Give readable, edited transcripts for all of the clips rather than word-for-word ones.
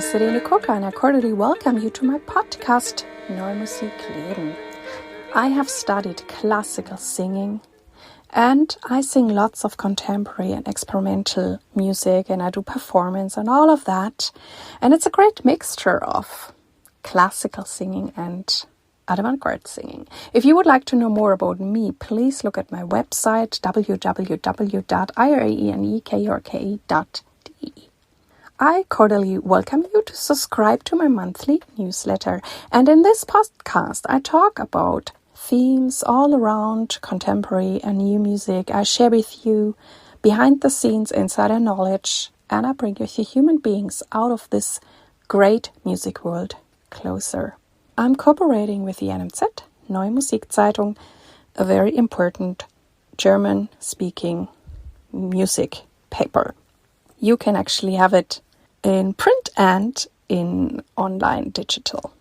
is Irene Koka and I cordially welcome you to my podcast, Neue Musikzeitung. I have studied classical singing and I sing lots of contemporary and experimental music and I do performance and all of that. And it's a great mixture of classical singing and avant-garde singing. If you would like to know more about me, please look at my website www.irenekorke.de. I cordially welcome you to subscribe to my monthly newsletter. And in this podcast, I talk about themes all around contemporary and new music. I share with you behind the scenes insider knowledge, and I bring you human beings out of this great music world closer. I'm cooperating with the NMZ, Neue Musikzeitung, a very important German-speaking music paper. You can actually have it in print and in online digital.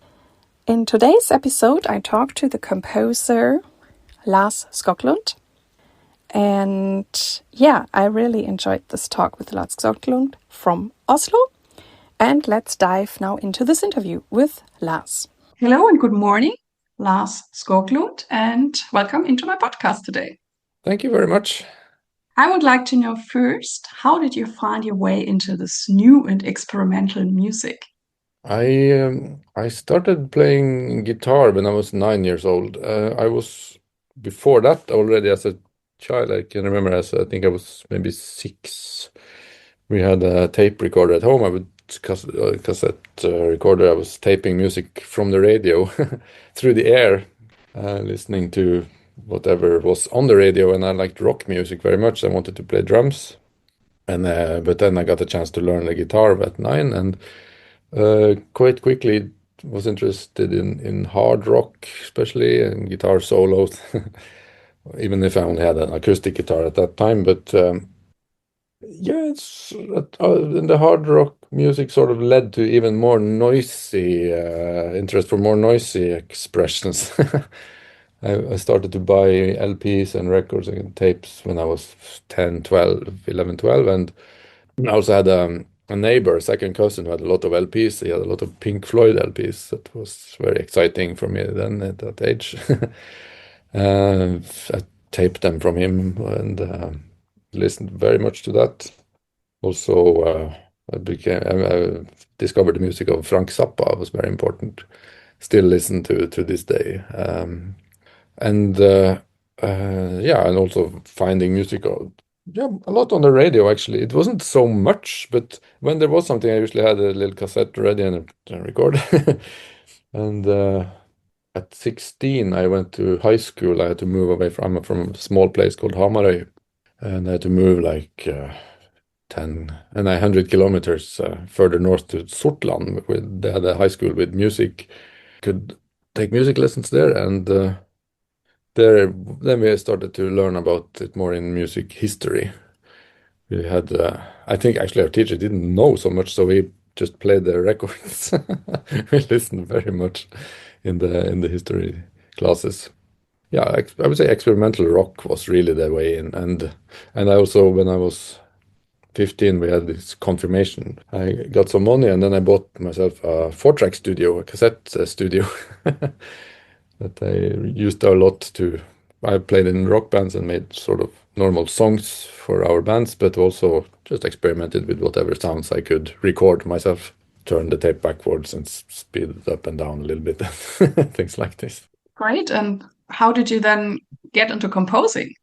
In today's episode, I talked to the composer Lars Skoglund. And I really enjoyed this talk with Lars Soklund from Oslo. And let's dive now into this interview with Lars. Hello and good morning, Lars Skoglund, and welcome into my podcast today. Thank you very much. I would like to know first, how did you find your way into this new and experimental music? I started playing guitar when I was 9 years old. I was before that already as a child. I can remember I think I was maybe 6. We had a tape recorder at home. I would cassette recorder. I was taping music from the radio through the air, listening to whatever was on the radio, and I liked rock music very much. I wanted to play drums, and but then I got a chance to learn the guitar at 9, and quite quickly was interested in hard rock, especially, and guitar solos. Even if I only had an acoustic guitar at that time, but it's and the hard rock music sort of led to even more noisy interest for more noisy expressions. I started to buy LPs and records and tapes when I was 10, 12, 11, 12, and I also had a neighbor, a second cousin, who had a lot of LPs. He had a lot of Pink Floyd LPs. That was very exciting for me then at that age. I taped them from him and listened very much to that. Also, I discovered the music of Frank Zappa. Was very important. Still listen to this day. And also finding music, a lot on the radio actually. It wasn't so much, but when there was something, I usually had a little cassette ready and a record. And at 16, I went to high school. I had to move away from a small place called Hamarøy, and I had to move like 100 kilometers further north to Sortland. They had a high school with music. Could take music lessons there, and then we started to learn about it more in music history. We had, I think actually our teacher didn't know so much, so we just played the records. We listened very much in the history classes. I would say experimental rock was really the way in, and I also, when I was 15, we had this confirmation. I got some money, and then I bought myself a 4-track studio, a cassette studio. That I used a lot I played in rock bands and made sort of normal songs for our bands, but also just experimented with whatever sounds I could record myself, turn the tape backwards and speed it up and down a little bit, things like this. Great. And how did you then get into composing?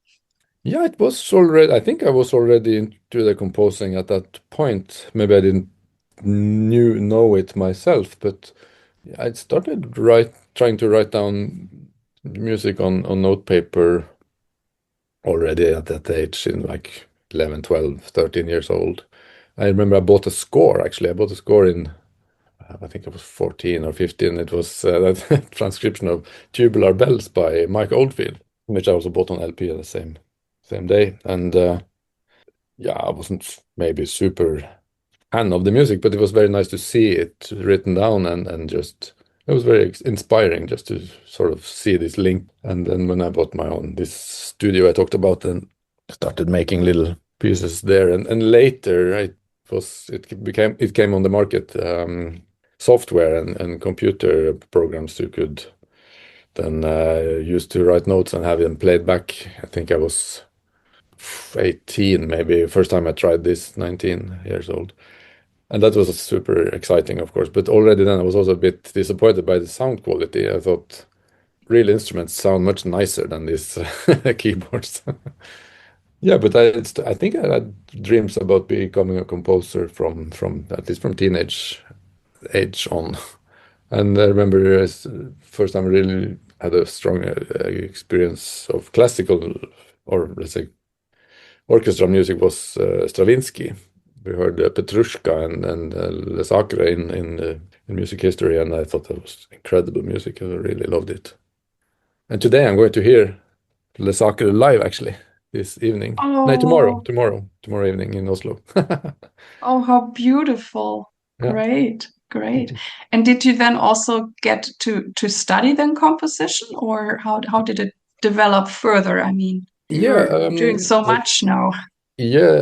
It was already, I think I was already into the composing at that point. Maybe I didn't know it myself, but I started trying to write down music on note paper already at that age, in like 11, 12, 13 years old. I remember I bought a score, actually. I bought a score in, I think I was 14 or 15. It was that transcription of Tubular Bells by Mike Oldfield, which I also bought on LP the same day. And I wasn't maybe super fan of the music, but it was very nice to see it written down, and just it was very inspiring just to sort of see this link. And then when I bought this studio I talked about, and started making little pieces there, and later it came on the market, software and computer programs you could then use to write notes and have them played back. I think I was 18 maybe first time I tried this, 19 years old. And that was super exciting, of course. But already then I was also a bit disappointed by the sound quality. I thought real instruments sound much nicer than these keyboards. Yeah, but I think I had dreams about becoming a composer from at least from teenage age on. And I remember first time I really had a strong experience of classical, or let's say orchestral music, was Stravinsky. We heard Petrushka and Les Acre in music history, and I thought that was incredible music. I really loved it. And today I'm going to hear Les Acre live, actually, this evening. No, Oh, tomorrow evening in Oslo. oh, how beautiful. Yeah. Great, great. And did you then also get to study then composition, or how did it develop further? I mean, Yeah, you're doing so much now. yeah,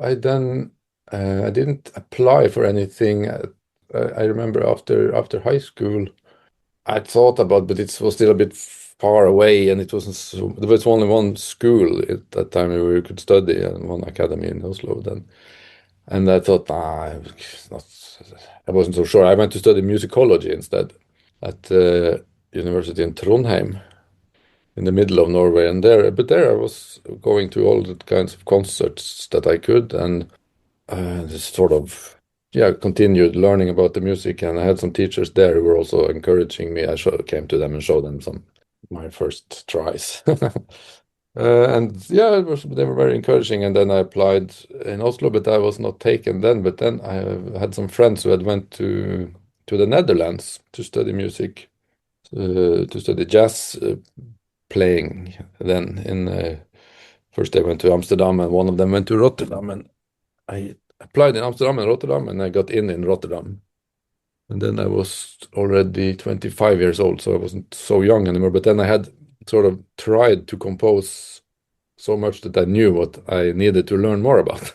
I then I didn't apply for anything. I remember after high school, I thought about, but it was still a bit far away, and it wasn't so. There was only one school at that time where you could study, and one academy in Oslo then. And I thought, it's not, I wasn't so sure. I went to study musicology instead at the university in Trondheim, in the middle of Norway. And there I was going to all the kinds of concerts that I could, and just sort of, yeah, continued learning about the music. And I had some teachers there who were also encouraging me. Came to them and showed them some my first tries. And yeah, they were very encouraging. And then I applied in Oslo, but I was not taken then. But then I had some friends who had went to the Netherlands to study music, to study jazz playing. Then first they went to Amsterdam, and one of them went to Rotterdam. And I applied in Amsterdam and Rotterdam, and I got in Rotterdam. And then I was already 25 years old, so I wasn't so young anymore. But then I had sort of tried to compose so much that I knew what I needed to learn more about.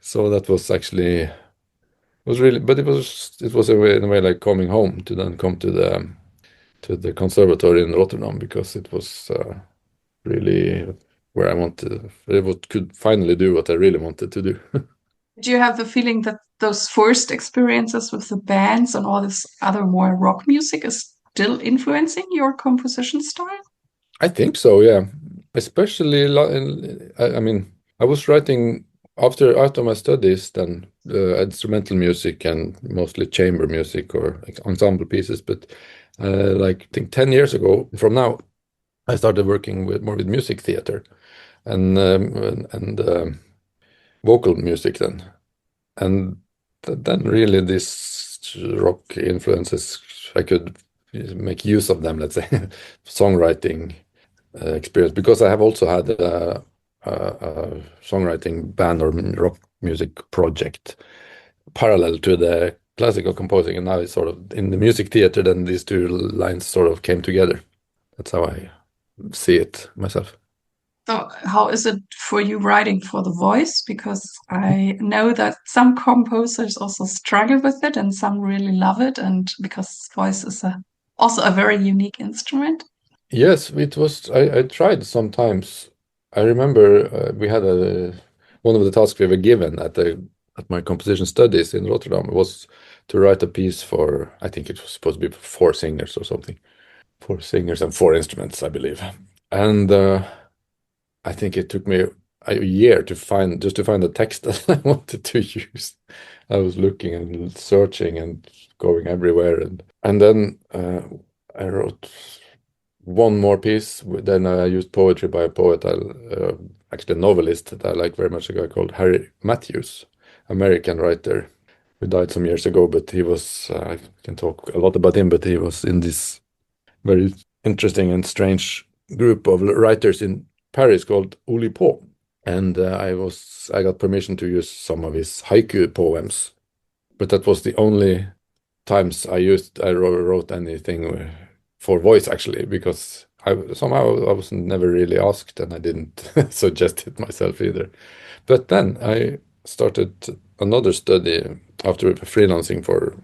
So that was actually, it was really, but it was in a way like coming home to then come to the conservatory in Rotterdam, because it was really where I wanted, could finally do what I really wanted to do. Do you have the feeling that those first experiences with the bands and all this other more rock music is still influencing your composition style? I think so, yeah. Especially, I mean, I was writing after my studies, then instrumental music and mostly chamber music or ensemble pieces. But like I think 10 years ago from now, I started working more with music theater and vocal music then. And then really this rock influences, I could make use of them, let's say, songwriting experience, because I have also had a songwriting band or rock music project parallel to the classical composing, and now it's sort of in the music theater. Then these two lines sort of came together. That's how I see it myself. So, how is it for you writing for the voice? Because I know that some composers also struggle with it and some really love it, and because voice is also a very unique instrument. Yes, it was. I tried sometimes. I remember we had one of the tasks we were given at my composition studies in Rotterdam was to write a piece for, I think it was supposed to be for four singers or something, four singers and four instruments, I believe. And I think it took me a year to find the text that I wanted to use. I was looking and searching and going everywhere, and then I wrote one more piece. Then I used poetry by a poet, actually a novelist that I like very much, a guy called Harry Matthews, American writer who died some years ago. But he was, I can talk a lot about him, but he was in this very interesting and strange group of writers in Paris called Oulipo. And I got permission to use some of his haiku poems, but that was the only times I wrote anything for voice, actually, because I was never really asked, and I didn't suggest it myself either. But then started another study after freelancing for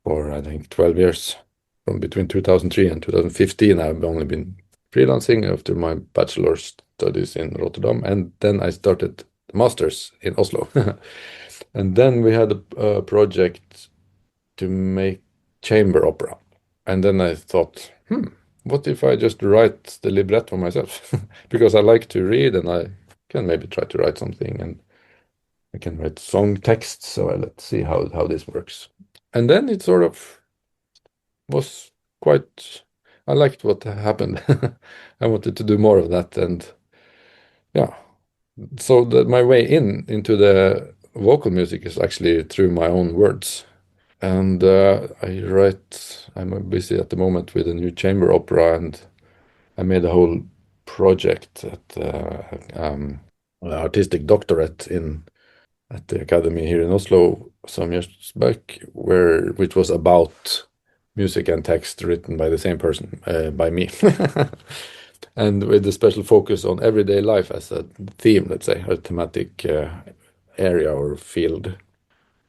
I think 12 years. From between 2003 and 2015, I've only been freelancing after my bachelor's studies in Rotterdam, and then I started the master's in Oslo. And then we had a project to make chamber opera. And then I thought, what if I just write the libretto myself? Because I like to read and I can maybe try to write something, and I can write song texts. So let's see how this works. And then it sort of was quite, I liked what happened. I wanted to do more of that. And yeah, so my way into the vocal music is actually through my own words. And I'm busy at the moment with a new chamber opera, and I made a whole project at artistic doctorate at the academy here in Oslo some years back, which was about music and text written by the same person, by me, and with a special focus on everyday life as a theme, let's say, a thematic area or field.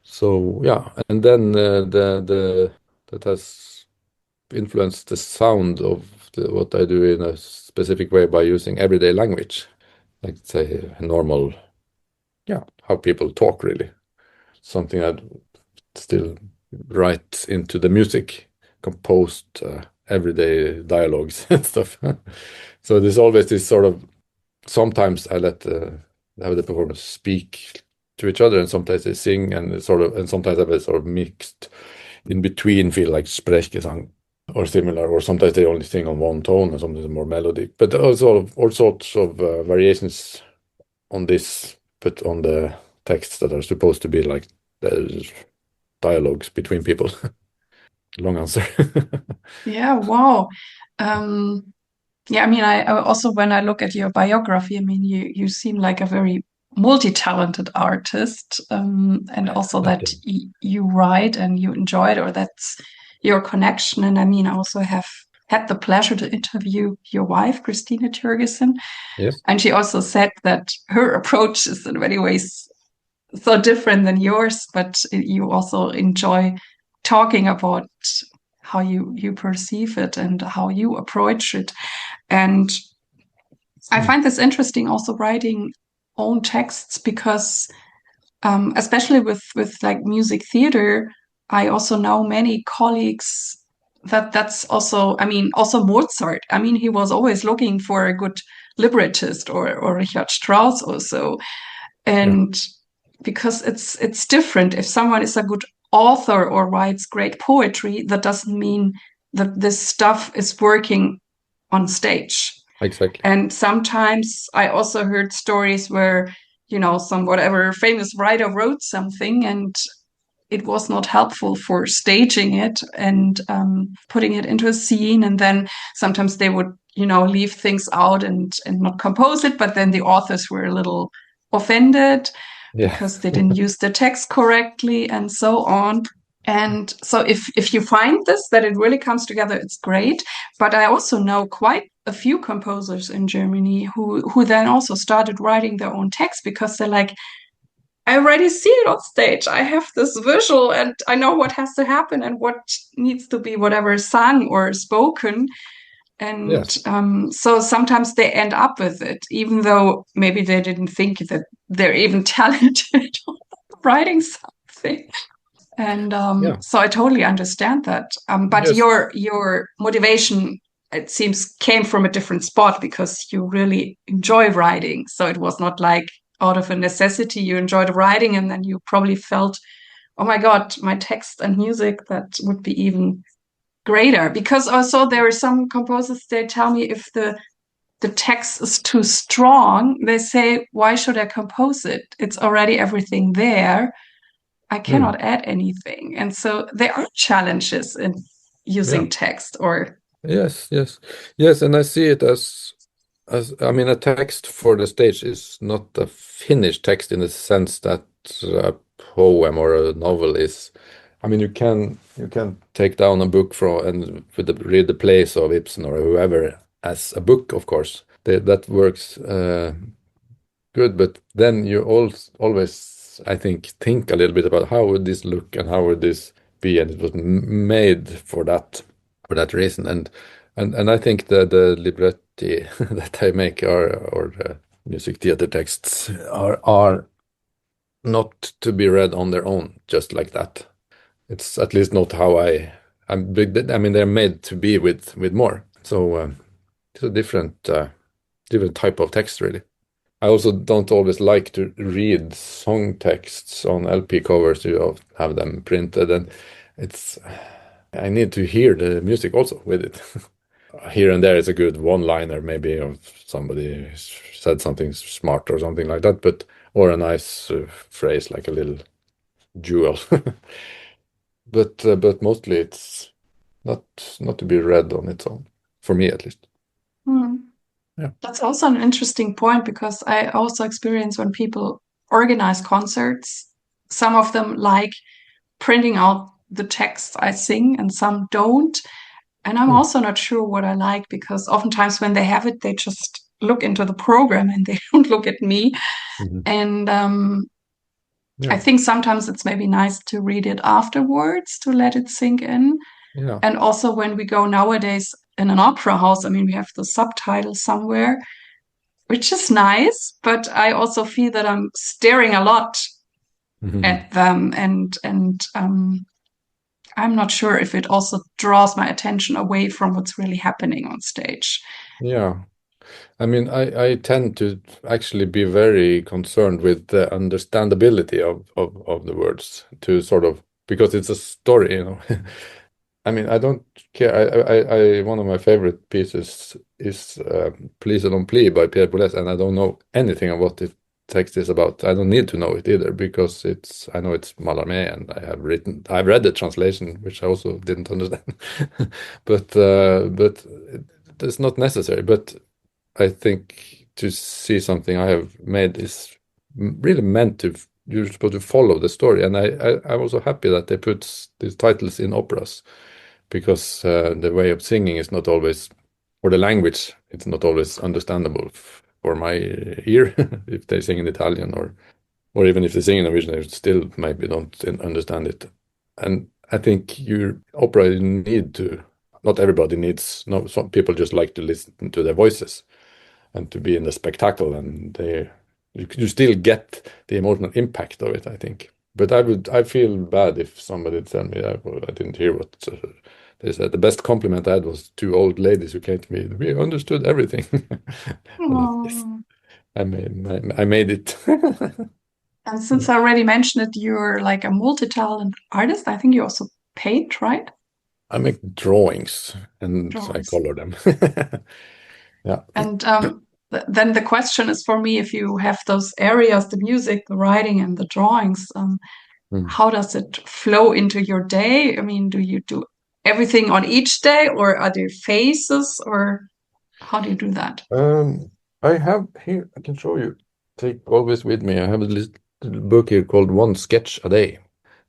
So yeah, and then that has influenced the sound of what I do in a specific way by using everyday language, like say normal, yeah, how people talk really. Something I'd still write into the music, composed everyday dialogues and stuff. So there's always this sort of, sometimes I have the performers speak to each other, and sometimes they sing, and sometimes I have a sort of mixed in between, feel like sprechgesang or similar, or sometimes they only sing on one tone, and sometimes more melodic. But also all sorts of variations on this, but on the texts that are supposed to be like the dialogues between people. Long answer. Yeah, wow. Yeah, I mean, I also, when I look at your biography, I mean, you seem like a very multi-talented artist, and also Thank that you. you write and you enjoy it, or that's your connection. And I mean, I also have had the pleasure to interview your wife, Christina Jurgensen, Yes. and she also said that her approach is in many ways so different than yours, but you also enjoy talking about how you perceive it and how you approach it. And I Mm. find this interesting also writing own texts because especially with like music theater, I also know many colleagues that's also, I mean, also Mozart. I mean, he was always looking for a good librettist, or Richard Strauss also. Yeah, And because it's different. If someone is a good author or writes great poetry, that doesn't mean that this stuff is working on stage. exactly. And sometimes I also heard stories where, some whatever famous writer wrote something and it was not helpful for staging it and putting it into a scene. And then sometimes they would, leave things out and not compose it. But then the authors were a little offended Yeah. because they didn't use the text correctly and so on. And so if you find this, that it really comes together, it's great. But I also know quite a few composers in Germany who then also started writing their own text because they're like, I already see it on stage. I have this visual and I know what has to happen and what needs to be whatever sung or spoken. And Yes. so sometimes they end up with it, even though maybe they didn't think that they're even talented writing something. And Yeah. so I totally understand that. But Yes. your motivation, it seems, came from a different spot because you really enjoy writing. So it was not like out of a necessity you enjoyed writing and then you probably felt, oh my God, my text and music, that would be even greater. Because also there are some composers, they tell me if the text is too strong, they say, why should I compose it? It's already everything there. I Mm. cannot add anything. And so there are challenges in Yeah. using text or Yes, yes, yes, and I see it as I mean, a text for the stage is not a finished text in the sense that a poem or a novel is. I mean, you can take down a book read the plays of Ibsen or whoever as a book, of course. That works good, but then you always I think a little bit about how would this look and how would this be, and it was made for that reason. And I think the libretti that I make are or the music theater texts are not to be read on their own just like that. It's at least not how I mean, they're made to be with more. So it's a different type of text, really. I also don't always like to read song texts on LP covers to have them printed, and it's I need to hear the music also with it. Here and there is a good one-liner, maybe of somebody said something smart or something like that, but or a nice phrase like a little jewel. But mostly it's not to be read on its own, for me at least. Hmm. Yeah. That's also an interesting point because I also experience when people organize concerts, some of them like printing out the text I sing and some don't. And I'm Mm. also not sure what I like because oftentimes when they have it, they just look into the program and they don't look at me. Mhm. And I Yeah. think sometimes it's maybe nice to read it afterwards to let it sink in. Yeah. And also when we go nowadays in an opera house, I mean, we have the subtitles somewhere, which is nice, but I also feel that I'm staring a lot Mhm. at them and I'm not sure if it also draws my attention away from what's really happening on stage. Yeah. I mean, I tend to actually be very concerned with the understandability of the words to sort of because it's a story, you know. I mean, I don't care. One of my favorite pieces is Please Don't Plea by Pierre Boulez, and I don't know anything of what the text is about. I don't need to know it either because I know it's Mallarmé, and I've read the translation, which I also didn't understand. But it's not necessary. But I think to see something I have made is really meant to. You're supposed to follow the story, and I'm also happy that they put these titles in operas because the way of singing is not always, or the language, it's not always understandable for my ear if they sing in Italian or even if they sing in Norwegian, they still maybe don't understand it. And I think your opera need to. Not everybody needs. No, some people just like to listen to their voices and to be in the spectacle, and you still get the emotional impact of it, I think. But I feel bad if somebody tell me I didn't hear what they said. The best compliment I had was two old ladies who came to me. We understood everything. And yes, Oh. I made it. And since I already mentioned it, you're like a multi-talent artist. I think you also paint, right? I make drawings and I Drawings. color them. Yeah. And then the question is for me, if you have those areas, the music, the writing, and the drawings, Mm. how does it flow into your day? I mean, do you do everything on each day, or are there phases, or how do you do that? Um, I have here, I can show you. Take always with me. I have a little book here called One Sketch a Day,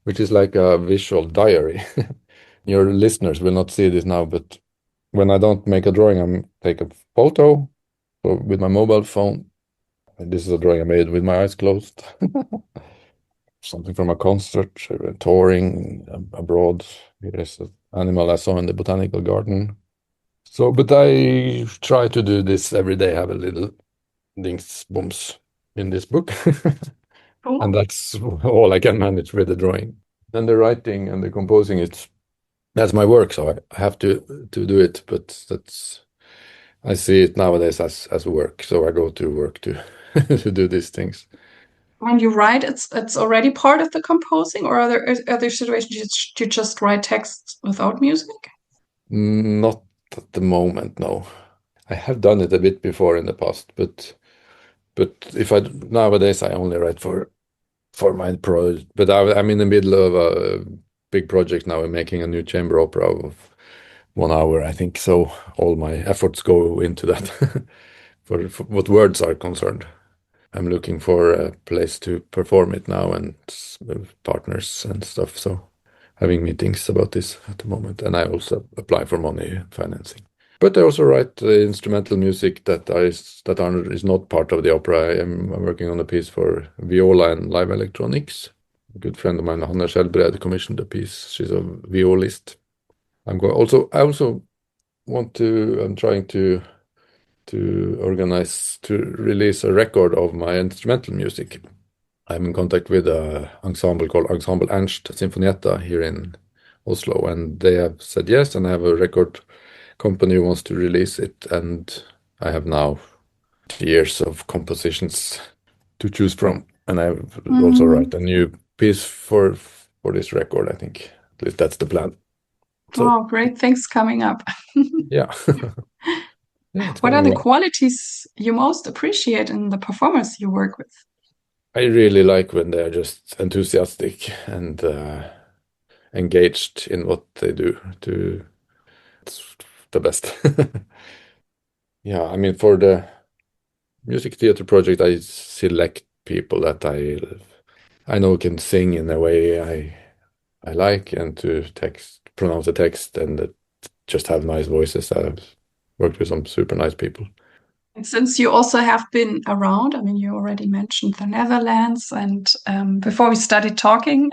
which is like a visual diary. Your listeners will not see this now, but when I don't make a drawing, take a photo with my mobile phone. And this is a drawing I made with my eyes closed. Something from a concert, touring abroad. Here's an animal I saw in the botanical garden. So, but I try to do this every day, have a little dings booms in this book. And Cool. that's all I can manage with the drawing. Then the writing and the composing, that's my work, so I have to do it. But I see it nowadays as work, so I go to work to to do these things. When you write, it's already part of the composing, or are there other situations you just write text without music? Not at the moment, no. I have done it a bit before in the past, but if I nowadays I only write for my project. But I'm in the middle of a big project now. I'm making a new chamber opera of 1 hour, I think. So all my efforts go into that for what words are concerned. I'm looking for a place to perform it now and partners and stuff. So having meetings about this at the moment, and I also apply for money financing. But I also write instrumental music is not part of the opera. I'm working on a piece for viola and live electronics. A good friend of mine, Hanna Skjelbred, commissioned a piece. She's a violist. I also I'm trying to organize to release a record of my instrumental music. I'm in contact with an ensemble called Ensemble Ernst Sinfonietta here in Oslo, and they have said yes, and I have a record company who wants to release it, and I have now years of compositions to choose from, and I also write a new piece for this record, I think. At least that's the plan. So Oh, great things coming up. yeah. Yeah, it's What are going the well. qualities you most appreciate in the performers you work with? I really like when they're just enthusiastic and engaged in what they do. It's the best. Yeah, I mean, for the music theater project, I select people that I know can sing in a way I like, and to pronounce the text, and that just have nice voices. I've worked with some super nice people. And since you also have been around, I mean, you already mentioned the Netherlands, and before we started talking,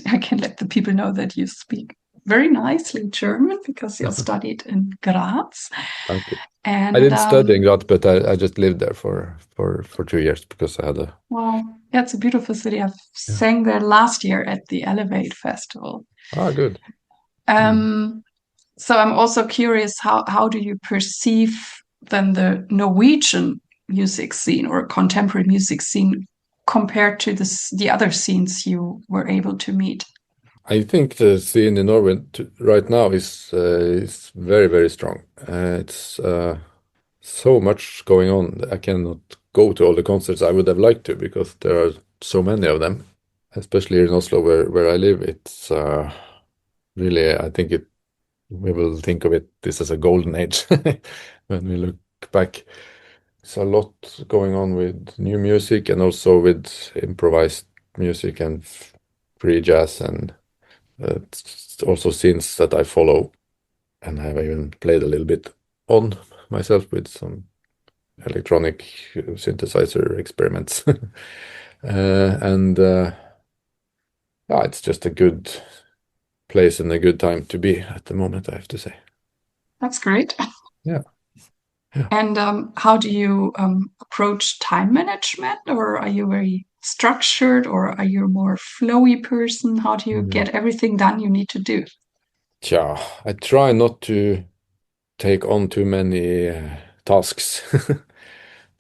I can let the people know that you speak very nicely German because you studied in Graz. Thank you. I And didn't study in Graz, but I just lived there for 2 years because I had a well, yeah, it's a beautiful city. I've yeah. sang there last year at the Elevate Festival. Ah, good. Mm. Um, so I'm also curious, how do you perceive then the Norwegian music scene or contemporary music scene compared to the other scenes you were able to meet? I think the scene in Norway right now is very, very strong. It's so much going on. I cannot go to all the concerts I would have liked to because there are so many of them, especially here in Oslo where I live. It's really, I think we will think of it this as a golden age when we look back. It's a lot going on with new music and also with improvised music and free jazz, and it's also scenes that I follow and have even played a little bit on myself with some electronic synthesizer experiments. And yeah, it's just a good place and a good time to be at the moment, I have to say. That's great. Yeah. Yeah. And how do you approach time management, or are you very structured, or are you a more flowy person? How do you Mm. get everything done you need to do? Yeah, I try not to take on too many tasks.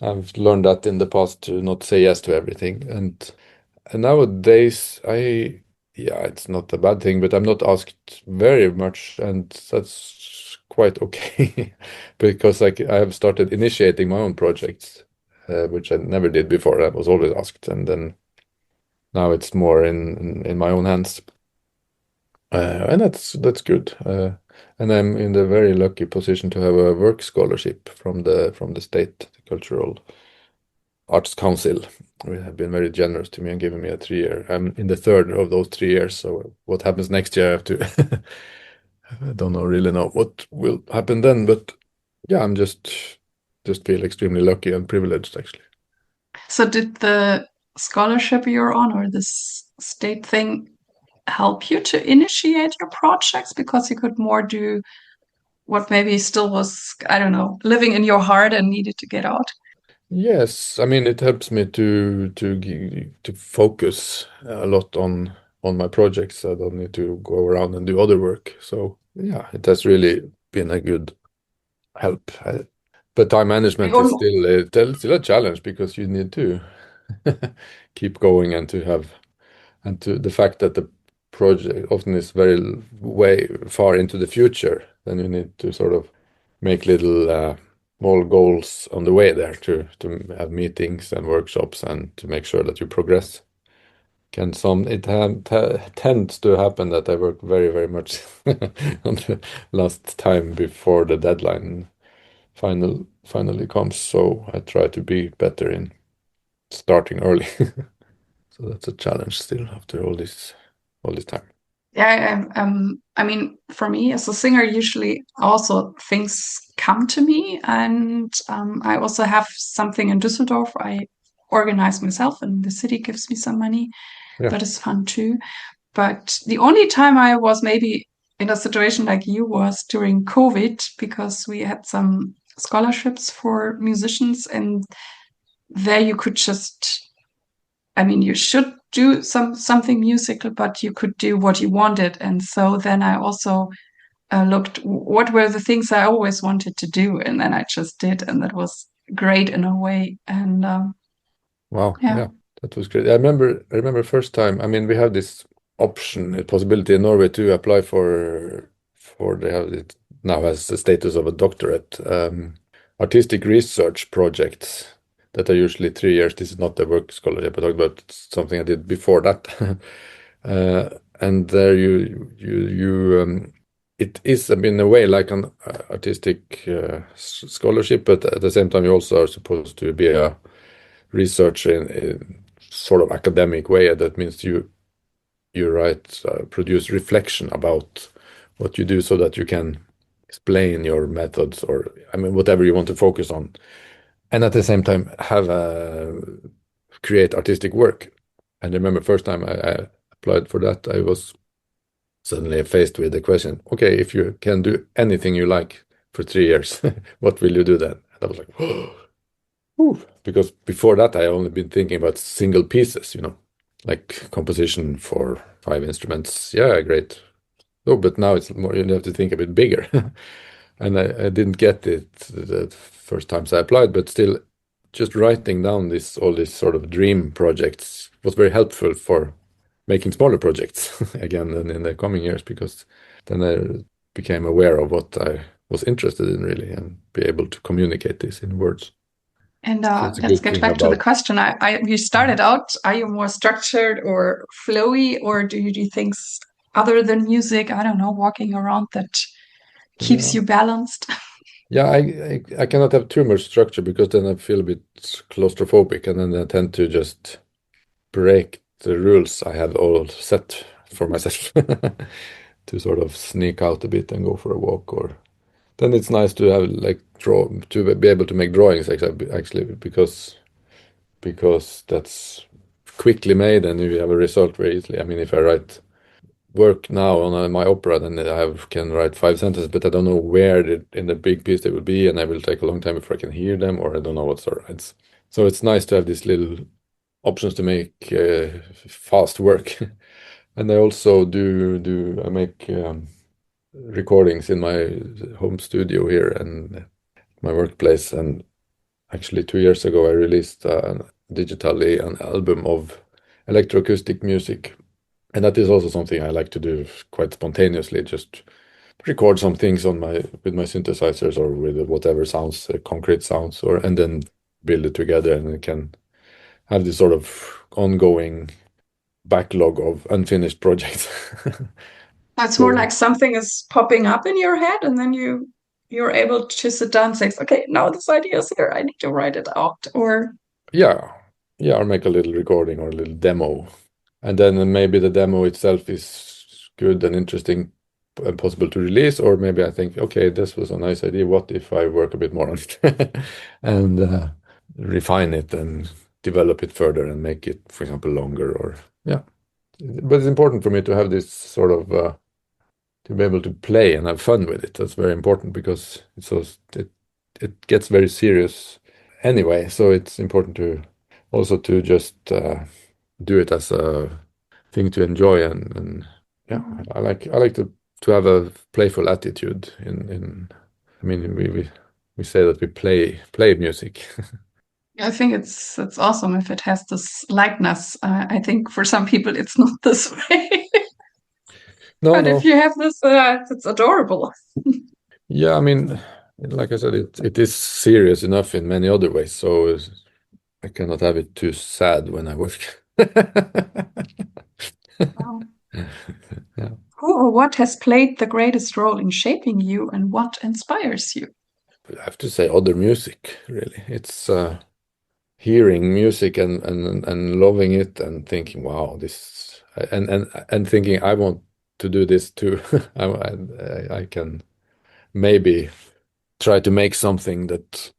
I've learned that in the past to not say yes to everything. And nowadays, yeah, it's not a bad thing, but I'm not asked very much, and that's quite okay because I have started initiating my own projects, which I never did before. I was always asked, and then now it's more in my own hands. And that's good. And I'm in the very lucky position to have a work scholarship from the state cultural arts council. They have been very generous to me and given me a 3 year. I'm in the third of those 3 years. So what happens next year, I have to. I don't really know what will happen then, but yeah, I'm just feel extremely lucky and privileged actually. So, did the scholarship you're on or this state thing help you to initiate your projects because you could more do what maybe still was, I don't know, living in your heart and needed to get out? Yes, I mean it helps me to focus a lot on my projects. I don't need to go around and do other work. So yeah, it has really been a good help. But time Like, management is oh, still a challenge because you need to keep going and to the fact that the project often is very way far into the future, then you need to sort of make little small goals on the way there to have meetings and workshops and to make sure that you progress. Tends to happen that I work very, very much on the last time before the deadline finally comes. So I try to be better in starting early. So that's a challenge still after all this time. Yeah, I mean, for me as a singer, usually also things come to me, and I also have something in Düsseldorf. I organize myself, and the city gives me some money. Yeah. That is fun too. But the only time I was maybe in a situation like you was during COVID, because we had some scholarships for musicians, and there you could just, I mean, you should do something musical, but you could do what you wanted. And so then I also looked what were the things I always wanted to do, and then I just did, and that was great in a way. And Wow. yeah, Yeah, that was great. I remember first time. I mean, we have this option, a possibility in Norway to apply for they have it now has the status of a doctorate, artistic research projects that are usually 3 years. This is not the work scholarship I talked about. It's something I did before that. And there it is in a way like an artistic scholarship, but at the same time you also are supposed to be a research in sort of academic way. That means you write, produce reflection about what you do so that you can explain your methods, or I mean whatever you want to focus on, and at the same time have create artistic work. And I remember first time I applied for that, I was suddenly faced with the question, okay, if you can do anything you like for 3 years, what will you do then? And I was like, oh, because before that I only been thinking about single pieces, like composition for 5 instruments. Yeah, great. Oh, but now it's more, you have to think a bit bigger. And I didn't get it the first times I applied, but still, just writing down all these sort of dream projects was very helpful for making smaller projects again in the coming years, because then I became aware of what I was interested in really and be able to communicate this in words. and So it's a let's good get thing back to the about. question. You started out. Are you more structured or flowy, or do you do things other than music? I don't know, walking around that keeps Yeah. you balanced. Yeah, I cannot have too much structure because then I feel a bit claustrophobic, and then I tend to just break the rules I have all set for myself to sort of sneak out a bit and go for a walk. Or then it's nice to have like draw to be able to make drawings actually, because that's quickly made and you have a result very easily. I mean, if I write work now on my opera, then can write 5 sentences, but I don't know where in the big piece they will be, and I will take a long time before I can hear them, or I don't know what sort. So it's nice to have these little options to make fast work. And I also do I make recordings in my home studio here and my workplace. And actually 2 years ago I released digitally an album of electroacoustic music. And that is also something I like to do quite spontaneously, just record some things with my synthesizers or with whatever sounds, concrete sounds, and then build it together, and it can have this sort of ongoing backlog of unfinished projects. It's more So like something is popping up in your head, and then you're able to sit down and say, "Okay, now this idea is here. I need to write it out." Or yeah, yeah, or make a little recording or a little demo, and then maybe the demo itself is good and interesting and possible to release, or maybe I think, okay, this was a nice idea. What if I work a bit more on it and refine it and develop it further and make it, for example, longer, or yeah. But it's important for me to have this sort of to be able to play and have fun with it. That's very important because it gets very serious anyway. So it's important to also to just do it as a thing to enjoy, and yeah, I like to have a playful attitude in. I mean, we say that we play music. I think it's awesome if it has this likeness. I think for some people it's not this way, No, but if no, you have this, it's adorable. yeah. I mean, like I said, it is serious enough in many other ways. So I cannot have it too sad when I work. Wow. Yeah. Who or what has played the greatest role in shaping you, and what inspires you? I have to say other music, really. It's hearing music and loving it and thinking, wow, this and thinking I want to do this too. I can maybe try to make something that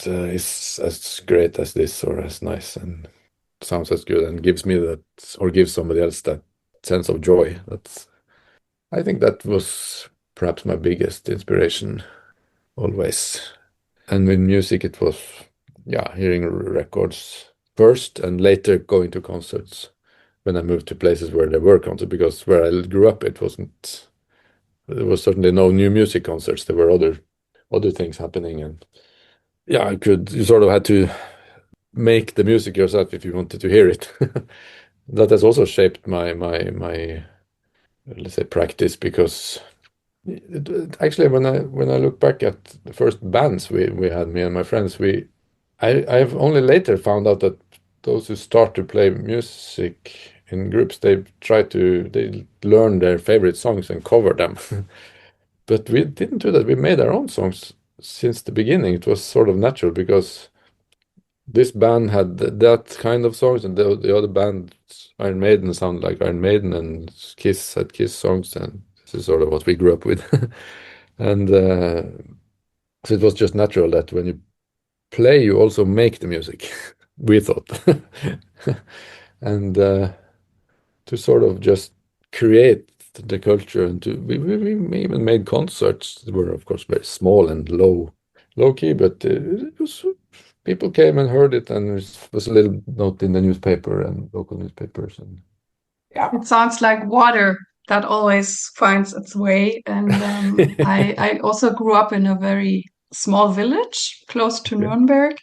is as great as this or as nice and sounds as good and gives me that or gives somebody else that sense of joy. I think that was perhaps my biggest inspiration always. And with music, it was, yeah, hearing records first and later going to concerts when I moved to places where there were concerts, because where I grew up, there was certainly no new music concerts. There were other things happening. And yeah, you sort of had to make the music yourself if you wanted to hear it. That has also shaped my let's say practice, because actually when I look back at the first bands we had, me and my friends, I've only later found out that those who start to play music in groups, they learn their favorite songs and cover them. But we didn't do that. We made our own songs since the beginning. It was sort of natural because this band had that kind of songs, and the other band, Iron Maiden, sounded like Iron Maiden, and Kiss had Kiss songs, and this is sort of what we grew up with. And so it was just natural that when you play, you also make the music, we thought. And to sort of just create the culture, and we even made concerts that were, of course, very small and low key, but it was people came and heard it, and there was a little note in the newspaper and local newspapers, and Yeah. It sounds like water that always finds its way. And I also grew up in a very small village close to Nuremberg.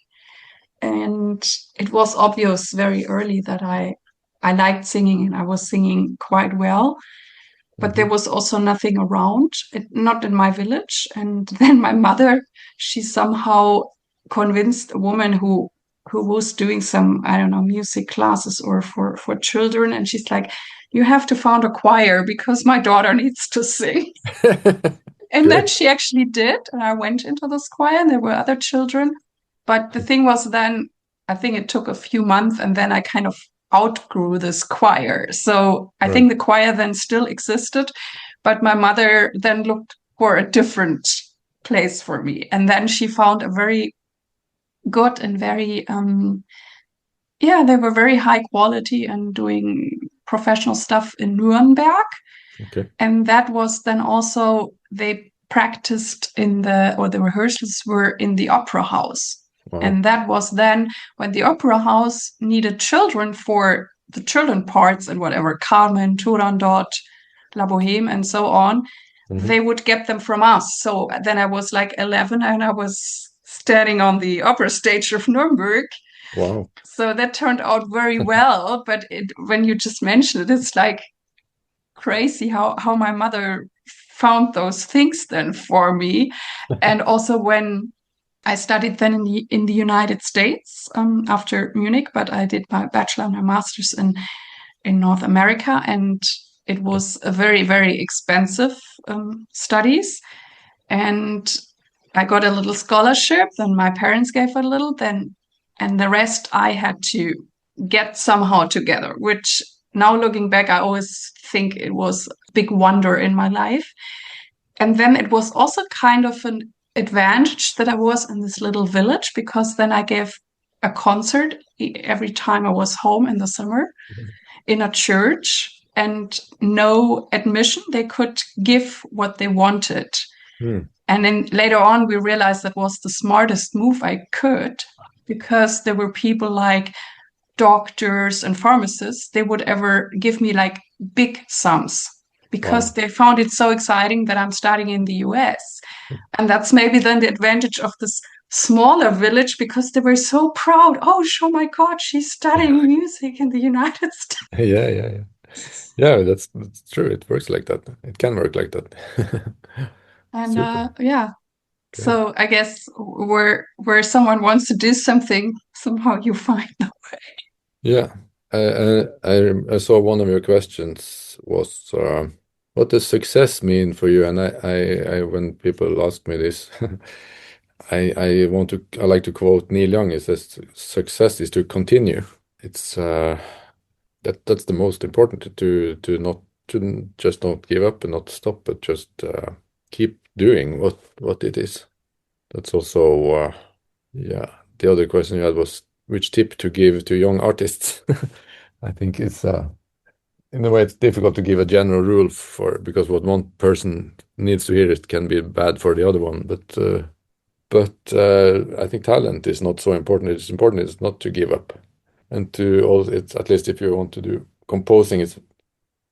And it was obvious very early that I liked singing and I was singing quite well. But there was also nothing around, not in my village. And then my mother, she somehow convinced a woman who was doing some, I don't know, music classes or for children. And she's like, you have to found a choir because my daughter needs to sing. And then she actually did. And I went into this choir and there were other children. But the thing was then, I think it took a few months and then I kind of outgrew this choir. So I think the choir then still existed, but my mother then looked for a different place for me. And then she found a very good and very, they were very high quality and doing professional stuff in Nuremberg. Okay. And that was then also, they practiced the rehearsals were in the opera house. Wow. And that was then when the opera house needed children for the children parts and whatever, Carmen, Turandot, La Boheme, and so on. Mm-hmm. They would get them from us. So then I was like 11 and I was standing on the opera stage of Nuremberg. Wow. So that turned out very well. But when you just mentioned it, it's like crazy how my mother found those things then for me. And also when I studied then in the United States after Munich, but I did my bachelor and my master's in North America, and it was a very, very expensive studies. And I got a little scholarship, then my parents gave a little, and the rest I had to get somehow together, which now looking back, I always think it was a big wonder in my life. And then it was also kind of an advantage that I was in this little village, because then I gave a concert every time I was home in the summer in a church, and no admission. They could give what they wanted. And then later on, we realized that was the smartest move I could, because there were people like doctors and pharmacists. They would ever give me like big sums, because they found it so exciting that I'm studying in the US. And that's maybe then the advantage of this smaller village, because they were so proud. Oh my God, she's studying music in the United States. Yeah, that's true. It works like that. It can work like that. And so I guess where someone wants to do something, somehow you find the way. Yeah. I saw one of your questions was what does success mean for you? And I when people ask me this, I like to quote Neil Young. He says, "Success is to continue." It's that's the most important, to not to just not give up and not stop, but just keep doing what it is. That's also yeah. The other question you had was which tip to give to young artists. I think it's in a way it's difficult to give a general rule because what one person needs to hear it can be bad for the other one. But I think talent is not so important. It's important is not to give up, and to also it's at least if you want to do composing,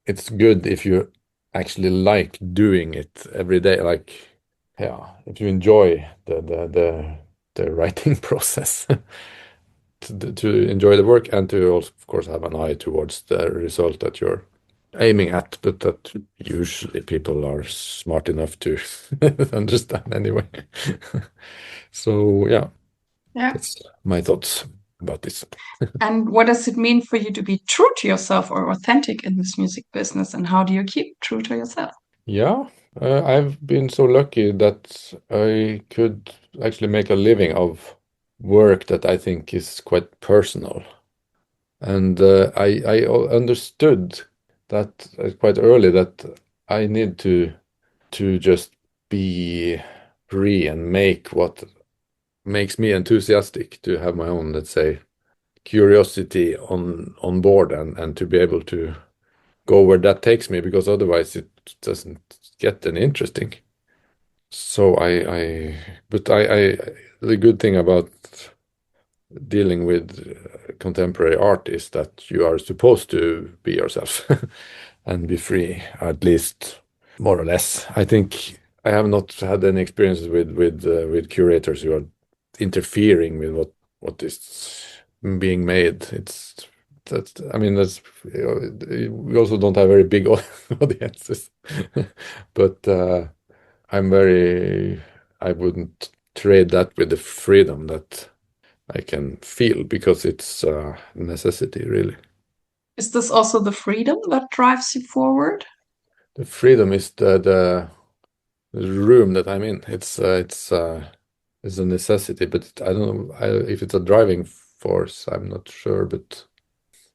it's good if you actually like doing it every day. Like yeah, if you enjoy the writing process. To enjoy the work and to also, of course, have an eye towards the result that you're aiming at, but that usually people are smart enough to understand anyway. So yeah, Yeah. that's my thoughts about this. And what does it mean for you to be true to yourself or authentic in this music business? And how do you keep true to yourself? Yeah, I've been so lucky that I could actually make a living of work that I think is quite personal. And I understood that quite early that I need to just be free and make what makes me enthusiastic, to have my own, let's say, curiosity on board, and to be able to go where that takes me, because otherwise it doesn't get any interesting. So the good thing about dealing with contemporary art is that you are supposed to be yourself and be free, at least more or less. I think I have not had any experiences with curators who are interfering with what is being made. That's we also don't have very big audiences, but I wouldn't trade that with the freedom that I can feel, because it's a necessity, really. Is this also the freedom that drives you forward? The freedom is the room that I'm in. It's a necessity, but I don't know if it's a driving force. I'm not sure, but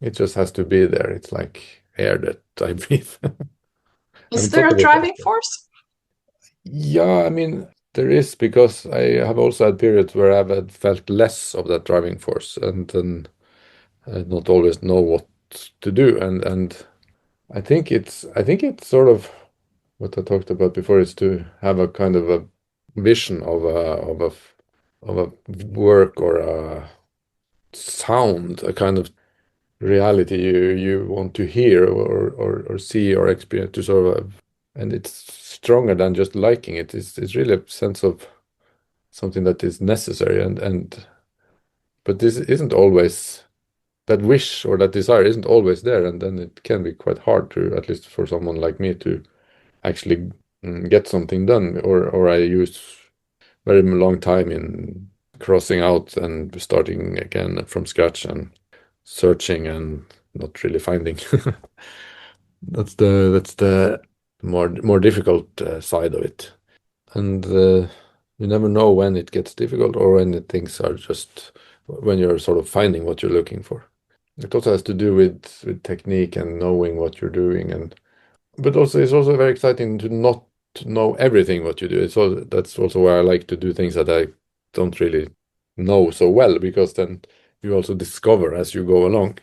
it just has to be there. It's like air that I breathe. I Is haven't there thought a of it that driving way. force? Yeah, I mean, there is, because I have also had periods where I've had felt less of that driving force, and then not always know what to do. And I think it's sort of what I talked about before, is to have a kind of a vision of a work or a sound, a kind of reality you want to hear or see or experience, to sort of, and it's stronger than just liking it. It's really a sense of something that is necessary, and but this isn't always, that wish or that desire isn't always there, and then it can be quite hard to, at least for someone like me, to actually get something done, or I use very long time in crossing out and starting again from scratch and searching and not really finding. That's the more difficult side of it, and you never know when it gets difficult, or when things are just, when you're sort of finding what you're looking for. It also has to do with technique and knowing what you're doing, and but also it's also very exciting to not know everything what you do. That's also why I like to do things that I don't really know so well, because then you also discover as you go along.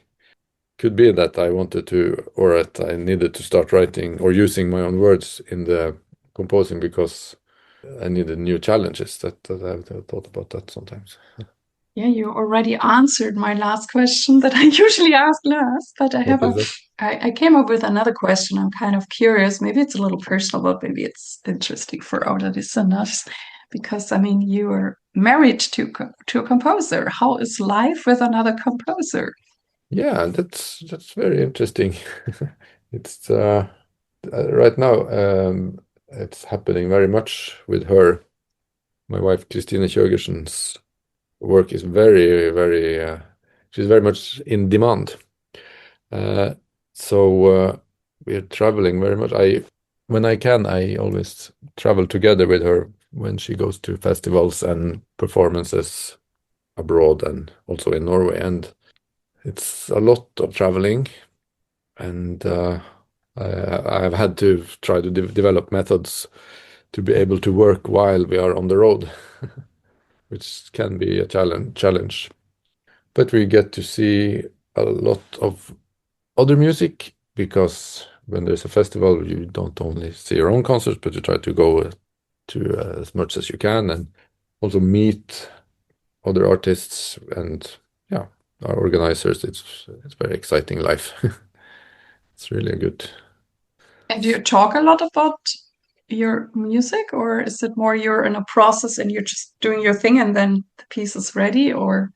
Could be that I wanted to, or that I needed to start writing or using my own words in the composing, because I needed new challenges. That I've thought about that sometimes. Yeah, you already answered my last question that I usually ask last, but What is it? I came up with another question. I'm kind of curious. Maybe it's a little personal, but maybe it's interesting for our listeners. Because I mean, you are married to a composer. How is life with another composer? Yeah, that's very interesting. It's right now, it's happening very much with her. My wife, Christine Kjøgersen's work is she's very much in demand. Uh, so we're traveling very much. When I can, I always travel together with her when she goes to festivals and performances abroad, and also in Norway. And it's a lot of traveling, and I've had to try to develop methods to be able to work while we are on the road, which can be a challenge. But we get to see a lot of other music, because when there's a festival, you don't only see your own concerts, but you try to go to as much as you can, and also meet other artists and our organizers. It's very exciting life. It's really good. And do you talk a lot about your music, or is it more you're in a process and you're just doing your thing and then the piece is ready? Or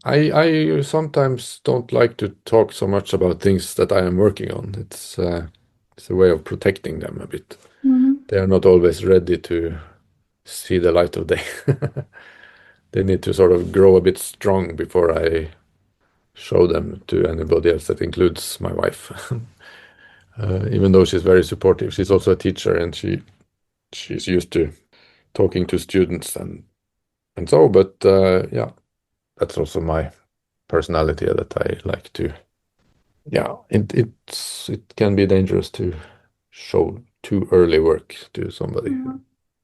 I sometimes don't like to talk so much about things that I am working on. It's a way of protecting them a bit. They are not always ready to see the light of day. They need to sort of grow a bit strong before I show them to anybody else. That includes my wife. Even though she's very supportive, she's also a teacher, and she's used to talking to students and so. But that's also my personality, that I like to. Yeah, it can be dangerous to show too early work to somebody.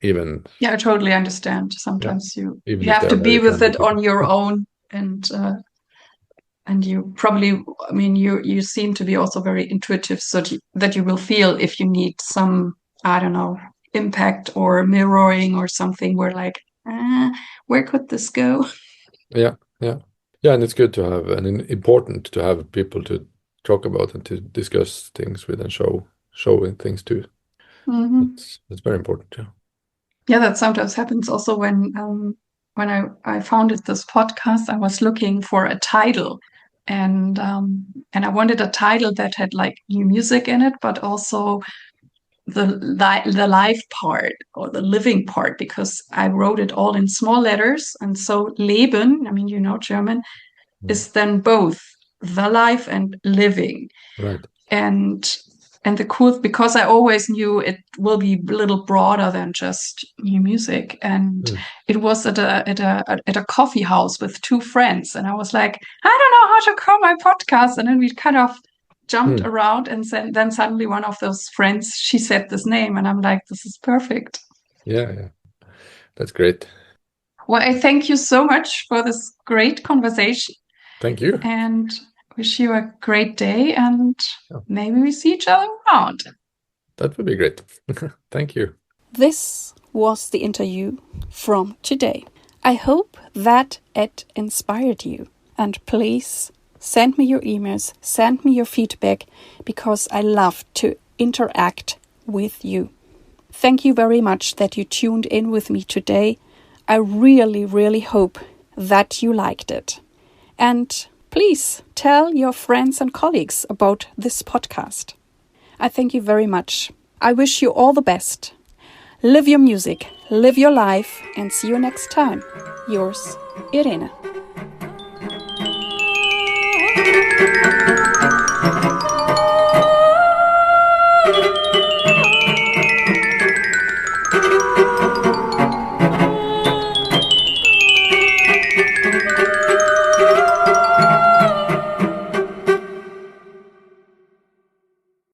Even I totally understand. Sometimes you even if have they to are be very with it talented on people. your own, and you probably, I mean, you seem to be also very intuitive, so that you will feel if you need some, I don't know, impact or mirroring or something, where like, where could this go? Yeah, and it's good to have, and important to have people to talk about and to discuss things with, and showing things to. It's very important. Yeah, that sometimes happens also when I founded this podcast. I was looking for a title, and I wanted a title that had like new music in it, but also the life part or the living part, because I wrote it all in small letters, and so Leben, I mean, you know German, is then both the life and living. Right. And the cool, because I always knew it will be a little broader than just new music. And it was at a coffee house with two friends, and I was like, I don't know how to call my podcast. And then we kind of jumped around, and then suddenly one of those friends, she said this name, and I'm like, this is perfect. Yeah, that's great. Well, I thank you so much for this great conversation, Thank you. and wish you a great day, and maybe we see each other around. That would be great. Thank you. This was the interview from today. I hope that it inspired you. And please send me your emails, send me your feedback, because I love to interact with you. Thank you very much that you tuned in with me today. I really, really hope that you liked it. And please tell your friends and colleagues about this podcast. I thank you very much. I wish you all the best. Live your music, live your life, and see you next time. Yours, Irene.